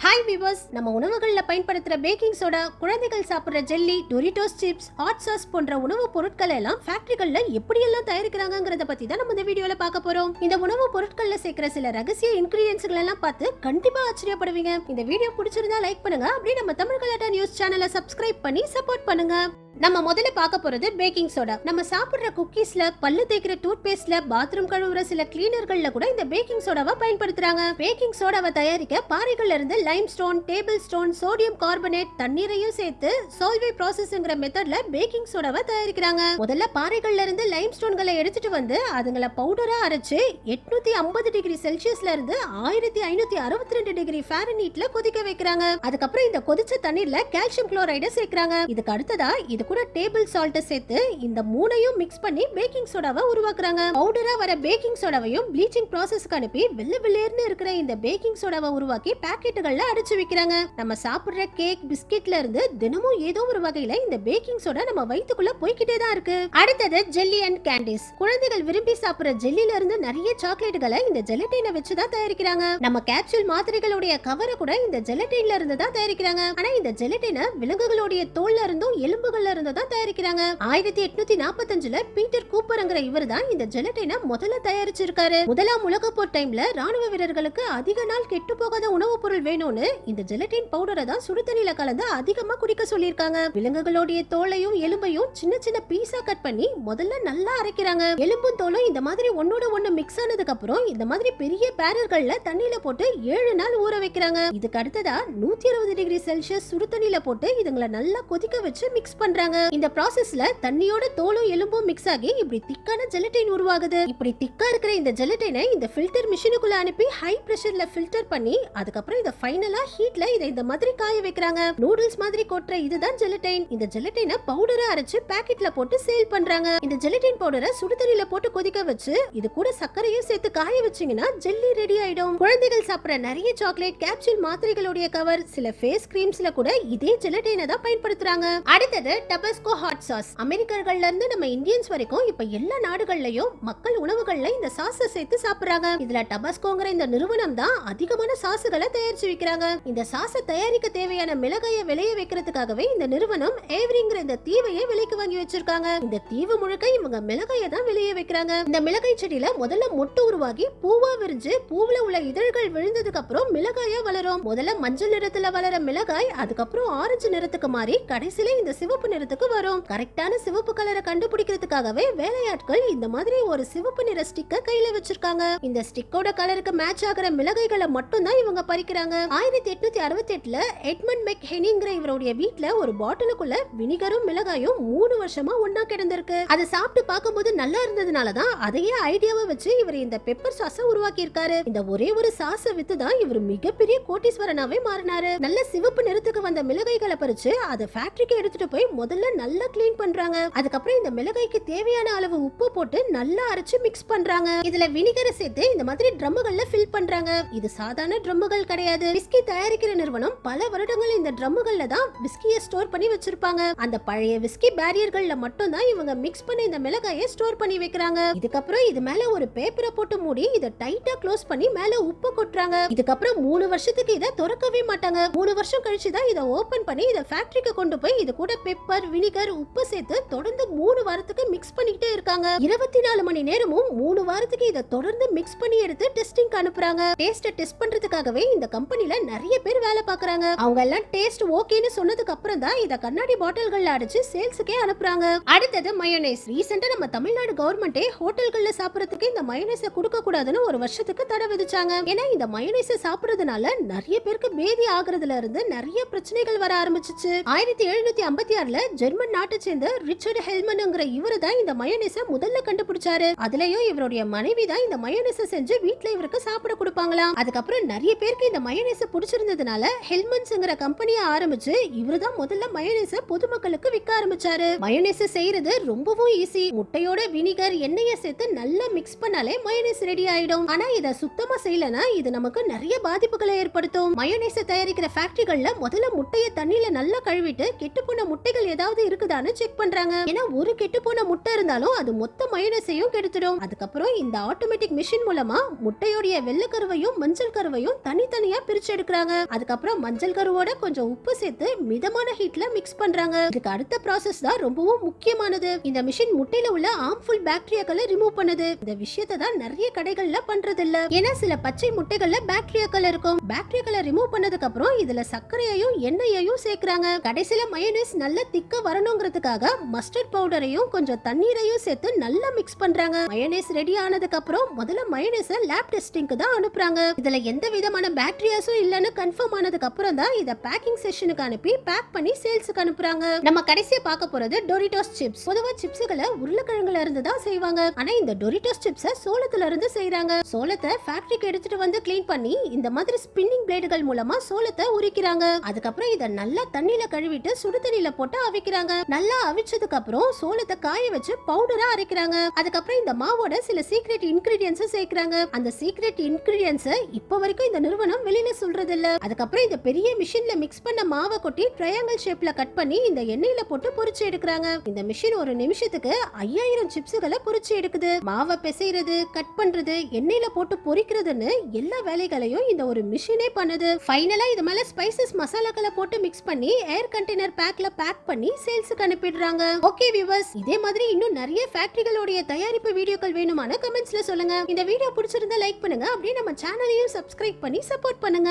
Hi viewers, நம்ம உணவுகளில் பயன்படுத்துகிற பேக்கிங் சோடா, குழந்தைகள் சாப்பிட்ற jelly, Doritos chips, hot sauce போன்ற உணவுப் பொருட்கள் எல்லாம் ஃபேக்டரிகளில் எப்படியெல்லாம் தயாரிக்கிறாங்கிறத பற்றி தான் நம்ம இந்த வீடியோவில் பார்க்க போகிறோம். இந்த உணவுப் பொருட்களில் சேர்க்கிற சில ரகசிய இன்கிரீடியன்ஸ்கள் எல்லாம் பார்த்து கண்டிப்பாக ஆச்சரியப்படுவீங்க. இந்த வீடியோ பிடிச்சிருந்தா லைக் பண்ணுங்க, அப்படியே நம்ம தமிழ் கலாட்டா நியூஸ் சேனலை சப்ஸ்கிரைப் பண்ணி சப்போர்ட் பண்ணுங்க. நம்ம முதல்ல பார்க்க போறது பேக்கிங் சோடா. நம்ம சாப்பிடுற குக்கீஸ்ல, பல்லு தேய்க்கிற டூத் பேஸ்ட்ல, பாத்ரூம் கழுவுற சில கிளீனர்கள்ல கூட இந்த பேக்கிங் சோடாவை பயன்படுத்துறாங்க. பேக்கிங் சோடாவை தயாரிக்க பாறைகள்ல இருந்து Lime stone, table stone, sodium carbonate, தண்ணீரையும் சேர்த்து சால்வே ப்ராசஸ்ங்கிற மெத்தட்ல பேக்கிங் சோடாவை தயாரிக்கிறாங்க. முதல்ல பாறைகள்ல இருந்து லைம் ஸ்டோன்களை எடுத்துட்டு வந்து அதுங்களை பவுடரா அரைச்சு 850 டிகிரி செல்சியஸ்ல இருந்து 1562 டிகிரி ஃபாரன்ஹீட்ல கொதிக்க வைக்கிறாங்க. அதுக்கப்புறம் இந்த கொதிச்ச தண்ணீர்ல கால்சியம் குளோரைடை சேர்க்கிறாங்க. இதுக்கு அடுத்ததா இது கூட டேபிள் சால்ட் சேர்த்து இந்த மூணையும் மிக்ஸ் பண்ணி பேக்கிங் சோடாவை உருவாக்குறாங்க. பவுடரா வர பேக்கிங் சோடாவையும் ப்ளீச்சிங் ப்ராசஸ்க்கு அனுப்பி வெள்ளை வெள்ளேர்னு இருக்கிற இந்த பேக்கிங் சோடாவை உருவாக்கி பாக்கெட்டுகள்ல அடைச்சு விக்கிறாங்க. நம்ம சாப்பிடுற கேக், பிஸ்கெட்ல இருந்து தினமும் ஏதோ ஒரு வகையில இந்த பேக்கிங் சோடா நம்ம வயித்துக்குள்ள போய்கிட்டே தான் இருக்கு. அடுத்தது ஜெல்லி அண்ட் கேண்டிஸ். குழந்தைகள் விரும்பி சாப்பிடுற ஜெல்லில இருந்து நிறைய சாக்லேட்டுகளை இந்த ஜெலட்டினை வச்சு தான் தயாரிக்கிறாங்க. நம்ம கேப்சூல் மாத்திரைகளுடைய கவரை கூட இந்த ஜெலட்டின்ல இருந்து தான் தயாரிக்கிறாங்க. ஆனா இந்த ஜெலட்டினை விலங்குகளுடைய தோல்ல இருந்தும் எலும்புகள்ல இருந்து தான் தயாரிக்கிறாங்க. 1845ல பீட்டர் கூப்பர்ங்கிற இவர் தான் இந்த ஜெலட்டினை முதல்ல தயாரிச்சிருக்காரு. முதலாம் உலக போர் டைம்ல ராணுவ வீரர்களுக்கு அதிக நாள் கெட்டு போகாத உணவுப் பொருள் வேணும்னு இந்த ஜெலட்டின் பவுடரை தான் சுடுதண்ணில கலந்து அதிகமா குடிக்க சொல்லிருக்காங்க. விலங்குகளுடைய தோலையும் எலும்பையும் சின்ன சின்ன பீஸா கட் பண்ணி முதல்ல நல்லா அரைக்கிறாங்க. எலும்பும் தோலும் இந்த மாதிரி ஒன்னோட ஒண்ணு மிக்ஸ் ஆனதுக்கு அப்புறம் இந்த மாதிரி பெரிய பேரர்கள்ல தண்ணியில போட்டு 7 நாள் ஊற வைக்கிறாங்க. இதுக்கு அடுத்ததா 160 டிகிரி செல்சியஸ் சுடுதண்ணில போட்டு இதுங்களை நல்லா கொதிக்க வச்சு மிக்ஸ் பண்றாங்க. இந்த ப்ராசஸ்ல தண்ணியோட தோலும் எலும்பும் மிக்ஸ் ஆகி இப்படி திக்கான ஜெலட்டின் உருவாகுது. இப்படி திக்கா இருக்கிற இந்த ஜெலட்டினை இந்த ஃபில்டர் மிஷினுக்குள்ள அனுப்பி ஹை பிரஷர்ல ஃபில்டர் பண்ணி அதுக்கப்புறம் இத ஃபைனலா ஹீட்ல இத இந்த மாதிரி காய வைக்கிறாங்க. நூடுல்ஸ் மாதிரி கொட்ற இதுதான் ஜெலட்டின். இந்த ஜெலட்டினை பவுடரா அரைச்சு பாக்கெட்ல போட்டு சேல் பண்றாங்க. இந்த ஜெலட்டின் பவுடரை சுடுதண்ணில போட்டு கொதிக்க வச்சு இது கூட சர்க்கரையும் சேர்த்து காய வச்சீங்கன்னா ஜெல்லி ரெடி ஆயிடும். குழந்தைகள் சாப்பிடுற நிறைய சாக்லேட், கேப்சூல் மாத்திரைகளுடைய கவர், சில ஃபேஸ் கிரீம்ஸ்ல கூட இதே ஜெலட்டினை தான் பயன்படுத்துறாங்க. அடுத்தது டபாஸ்கோ ஹாட் சாஸ். அமெரிக்கர்கள்ல இருந்து நம்ம இந்தியன்ஸ் வரைக்கும் இப்ப எல்லா நாடுகள்லயும் மக்கள் உணவுகள்ல இந்த சாஸை சேர்த்து சாப்பிடுறாங்க. இதுல டபாஸ்கோங்கிற இந்த நிறுவனம் தான் அதிகமான சாஸ்களை தயாரிச்சு விக்கிறாங்க. இந்த சாஸை தயாரிக்க தேவையான மிளகாயை விளைய வைக்கிறதுக்காகவே இந்த நிறுவனம் ஏவரிங்கிற இந்த தீவையை விலைக்கு வாங்கி வச்சிருக்காங்க. இந்த தீவு முழுக்க இவங்க மிளகாயை தான் விளைய வைக்கிறாங்க. இந்த மிளகாய் செடியில முதல்ல மொட்டு உருவாகி பூவா விரிஞ்சு பூவுல உள்ள இதழ்கள் விழுந்ததுக்கு அப்புறம் மிளகாயா வளரும். முதல்ல மஞ்சள் நிறத்துல வளர மிளகாய் அதுக்கப்புறம் ஆரஞ்சு நிறத்துக்கு மாறி கடைசியில இந்த சிவப்பு நிறத்துக்கு வரும். கரெக்டான சிவப்பு கலரை கண்டுபிடிக்கிறதுக்காகவே வேலையாட்கள் இந்த மாதிரி ஒரு சிவப்பு நிற ஸ்டிக்கை கையில வச்சிருக்காங்க. இந்த ஸ்டிக்கோட கலருக்கு மேட்ச் ஆகிற மிளகாய்களை மட்டும் தான் இவங்க பறிக்கிறாங்க. 1868ல எட்மண்ட் மெக் ஹெனிங்கிற இவருடைய வீட்ல ஒரு பாட்டிலுக்குள்ள வினிகரும் மிளகாயும் 3 வருஷமா ஒன்னா கிடந்திருக்கு. அதை சாப்பிட்டு பார்க்கும்போது நல்லா இருந்ததுனால தான் அதையே ஐடியாவை வச்சு இவர் இந்த பெப்பர் சாஸை உருவாக்கி இருக்காரு. இந்த ஒரே ஒரு சாஸை வித்து தான் இவர் மிகப்பெரிய கோடீஸ்வரனாவே மாறினாரு. நல்ல சிவப்பு நிறத்துக்கு வந்த மிளகாய்களை பறிச்சு அதை ஃபேக்டரிக்கு எடுத்துட்டு போய் முதல்ல நல்லா கிளீன் பண்றாங்க. அதுக்கப்புறம் இந்த மிளகாய்க்கு தேவையான அளவு உப்பு போட்டு நல்லா அரைச்சு மிக்ஸ் பண்றாங்க. இதுல வினிகரை சேர்த்து இந்த மாதிரி ட்ரம்முகள்ல ஃபில் பண்றாங்க. இது சாதாரண ட்ரம்முகள் கிடையாது. விஸ்கி தயாரிக்கிற நிறுவனம் பல வருடங்கள் இந்த ட்ரம்முகள்ல தான் விஸ்கியை ஸ்டோர் பண்ணி வச்சிருப்பாங்க. அந்த பழைய விஸ்கி பேரியர்கள்ல மட்டும் தான் இவங்க மிக்ஸ் பண்ணி இந்த மிளகாயை ஸ்டோர் பண்ணி வைக்கிறாங்க. இதுக்கப்புறம் இது மேல ஒரு பேப்பரை போட்டு மூடி இதை டைட்டா க்ளோஸ் பண்ணி மேல உப்பு கொட்டுறாங்க. இதுக்கப்புறம் 3 வருஷத்துக்கு இதை திறக்கவே மாட்டாங்க. 3 வருஷம் கழிச்சு தான் இதை ஓபன் பண்ணி இதை ஃபேக்டரிக்கு கொண்டு போய் இது கூட பெப்பர், வினிகர், உப்பு சேர்த்து தொடர்ந்து 3 வாரத்துக்கு மிக்ஸ் பண்ணிக்கிட்டே இருக்காங்க. 24 மணி நேரமும் 3 வாரத்துக்கு இதை தொடர்ந்து மிக்ஸ் பண்ணி எடுத்து டெஸ்டிங் அனுப்புறாங்க. டேஸ்ட் டெஸ்ட் பண்றதுக்காகவே இந்த கம்பெனில நிறைய பேர் வேலை பார்க்கறாங்க. அவங்க எல்லாம் டேஸ்ட் ஓகேன்னு சொன்னதுக்கு அப்புறம் தான் இத கண்ணாடி பாட்டில்கள்ல அடைச்சு சேல்ஸ்க்கே அனுப்புறாங்க. அடுத்தது மயோனைஸ். ரீசெண்டா நம்ம தமிழ்நாடு கவர்மெண்டே ஹோட்டல்கள்ல சாப்பிடுறதுக்கு இந்த மயோனைஸை கொடுக்க கூடாதுன்னு ஒரு வருஷத்துக்கு தடை விதிச்சாங்க. ஏன்னா இந்த மயோனைஸை சாப்பிடுறதுனால நிறைய பேருக்கு பேதி ஆகுறதுல இருந்து நிறைய பிரச்சனைகள் வர ஆரம்பிச்சிச்சு. 1756ல ஜெர்மன் நாட்டை சேர்ந்த ரிச்சர்ட் ஹெல்மன்ங்கிற இவரு தான் இந்த மயோனைஸை முதல்ல கண்டுபிடிச்சாரு. அதுலயும் இவருடைய மனைவி தான் இந்த மயோனைஸை செஞ்சு வீட்ல இவருக்கு சாப்பிட கொடுப்பாங்களாம். அதுக்கப்புறம் நிறைய பேருக்கு இந்த மயோனைஸை பிடிச்சிருந்ததுனால ஹெல்மன்ஸ்ங்கிற கம்பெனியை ஆரம்பிச்சு இவரு தான் முதல்ல மயோனைஸை பொதுமக்களுக்கு விற்க ஆரம்பிச்சாரு. மயோனைஸை செய்யறது ரொம்பவும் ஈஸி. முட்டையோட வினிகர், எண்ணெயை சேர்த்து நல்லா மிக்ஸ் பண்ணாலே மயோனைஸ் ரெடி ஆயிடும். ஆனா இத சுத்தமா செய்யலனா இது நமக்கு நிறைய பாதிப்புகளை ஏற்படுத்தும். மயோனைஸை தயாரிக்கிற ஃபேக்டரிகள்ல முதல்ல முட்டையை தண்ணியில நல்லா கழுவிட்டு கெட்டுப்போன முட்டைகள் ஏதாவது இருக்குதான்னு செக் பண்றாங்க. ஏன்னா ஒரு கெட்டு போன முட்டை இருந்தாலும் அது மொத்த மயோனைஸையும் கெடுத்துடும். அதுக்கப்புறம் இந்த ஆட்டோமேட்டிக் மிஷின் மூலமா முட்டையோடைய வெள்ளை கருவையும் மஞ்சள் கருவையும் தனித்தனியா பிரிச்சு எடுக்கிறாங்க. அதுக்கப்புறம் மஞ்சள் கருவோட கொஞ்சம் உப்பு சேர்த்து மிதமான ஹீட்ல மிக்ஸ் பண்றாங்க. இதுக்கு அடுத்த ப்ராசஸ் தான் ரொம்பவும் முக்கியமானது. இந்த மிஷின் முட்டையில உள்ள ஹார்ம்ஃபுல் பாக்டீரியாக்களை ரிமூவ் பண்ணுது. இந்த விஷயத்தை தான் நிறைய கடைகள்ல பண்றது இல்ல. ஏன்னா சில பச்சை முட்டைகள்ல பாக்டீரியாக்கள் இருக்கும். பாக்டீரியாக்களை ரிமூவ் பண்ணதுக்கு அப்புறம் இதுல சர்க்கரையையும் எண்ணெயையும் சேர்க்கறாங்க. கடைசில மயோனைஸ் நல்ல திக்கா வரணும்ங்கிறதுக்காக மஸ்டர்ட் பவுடரையும் கொஞ்சம் தண்ணீரையும் சேர்த்து நல்லா மிக்ஸ் பண்றாங்க. மயோனைஸ் ரெடி ஆனதுக்கு அப்புறம் முதல்ல மயோனைஸ லேப் டெஸ்டிங்க்கு தான் அனுப்புறாங்க. இதுல எந்த விதமான பாக்டீரியாஸும் இல்லன்னு கன்ஃபார்ம் ஆனதுக்கு அப்புறம் தான் இத பேக்கிங் செஷனுக்கு அனுப்பி பேக் பண்ணி சேல்ஸ்க்கு அனுப்புறாங்க. நம்ம கடைசியா பார்க்க போறது டொரிட்டோஸ் சிப்ஸ். பொதுவா சிப்ஸ்களை உருளைக்கிழங்குல இருந்து தான் செய்வாங்க. ஆனா இந்த டொரிட்டோஸ் சிப்ஸ சோளத்துல இருந்து செய்றாங்க. சோளத்தை ஃபேக்டரிக்கு எடுத்துட்டு வந்து க்ளீன் பண்ணி இந்த மாதிரி ஸ்பின்னிங் பிளேடுகள் மூலமா சோளத்தை உரிக்கிறாங்க. அதுக்கப்புறம் இத நல்லா தண்ணியில கழுவிட்டு சுடு தண்ணியில போட்டு அவிக்கிறாங்க. நல்லா அவிச்சதுக்கு அப்புறம் சோளத்தை காய வச்சு பவுடரா அரைக்கிறாங்க. அதுக்கப்புறம் இந்த மாவோட சில சீக்ரெட் இன்கிரிடியன்ஸ் சேர்க்கறாங்க. அந்த சீக்ரெட் இன்கிரிடியன்ஸ் இப்ப வரைக்கும் இந்த நிறுவனம் வெளியில சொல்றது இல்ல. அதுக்கப்புறம் இந்த பெரிய மிஷின்ல மிக்ஸ் பண்ண மாவை கொட்டி ட்ரையாங்கிள் ஷேப்ல கட் பண்ணி இந்த எண்ணெயில போட்டு பொரிச்சு எடுக்கறாங்க. இந்த மிஷின் ஒரு நிமிஷத்துக்கு 5000 சிப்ஸ்களை பொரிச்சு எடுக்குது. மாவை பிசைறது, கட் பண்றது, எண்ணெயில போட்டு பொரிக்கிறதுன்னு எல்லா வேலைகளையும் இந்த ஒரு மிஷினே பண்ணுது. ஃபைனலா இது மேல ஸ்பைசஸ் மசாலாக்களை போட்டு மிக்ஸ் பண்ணி ஏர் கண்டெய்னர் பேக்ல பேக் பண்ணி சேல்ஸ்க்கு அனுப்பிடுறாங்க. ஓகே வியூவர்ஸ், இதே மாதிரி இன்னும் நிறைய ஃபேக்டரிகளோட தயாரிப்பு வீடியோக்கள் வேணுமான கமெண்ட்ஸ்ல சொல்லுங்க. இந்த வீடியோ பிடிச்சிருந்தா லைக் பண்ணுங்க. அப்படியே நம்ம சேனலையும் சப்ஸ்கிரைப் பண்ணி சப்போர்ட் பண்ணுங்க.